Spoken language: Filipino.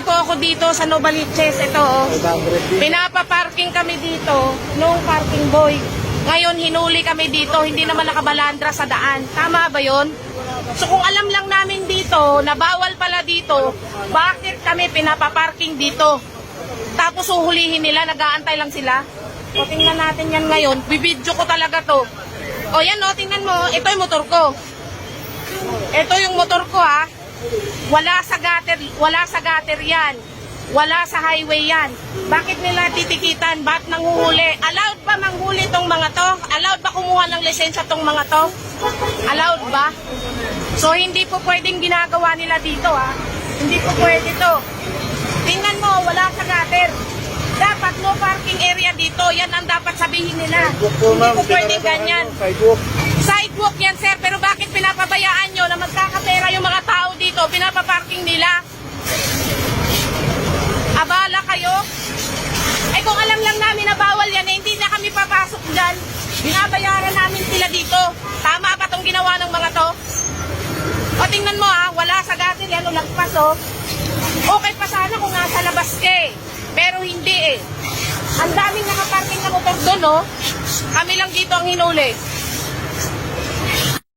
po ako dito sa Novaliches. Ito, oh. Pinapaparking kami dito nung parking boy. Ngayon, hinuli kami dito. Hindi naman nakabalandra sa daan. Tama ba yun? So, kung alam lang namin dito na bawal pala dito, bakit kami pinapaparking dito? Tapos uhulihin nila, nag-aantay lang sila. O, tingnan natin yan ngayon. Bibidyo ko talaga to. O, yan o, tingnan mo. Ito yung motor ko. Ito yung motor ko, ha. Wala sa gutter yan. Wala sa highway yan. Bakit nila titikitan? Ba't nanguhuli? Allowed ba manghuli tong mga to? Allowed ba kumuha ng lisensya tong mga to? Allowed ba? So, hindi po pwedeng ginagawa nila dito, ha. Hindi po pwede to. Tingnan mo, wala sa gutter. Dapat no parking area dito. Yan ang dapat sabihin nila. Hindi po pwedeng ganyan. Sidewalk yan, sir. Pero bakit pinapabayaan nyo na magkakapera yung mga tao dito? Pinapaparking nila. Abala kayo? Eh kung alam lang namin na bawal yan, eh, hindi na kami papasok dyan. Binabayaran namin sila dito. Tama ba itong ginawa ng mga to? O tingnan mo ha, wala sa gutter yan, lagpas o. Okay pa sana kung nasa labas ka eh. Pero hindi eh. Ang daming nakaparking na motor doon oh. Kami lang dito ang hinuli.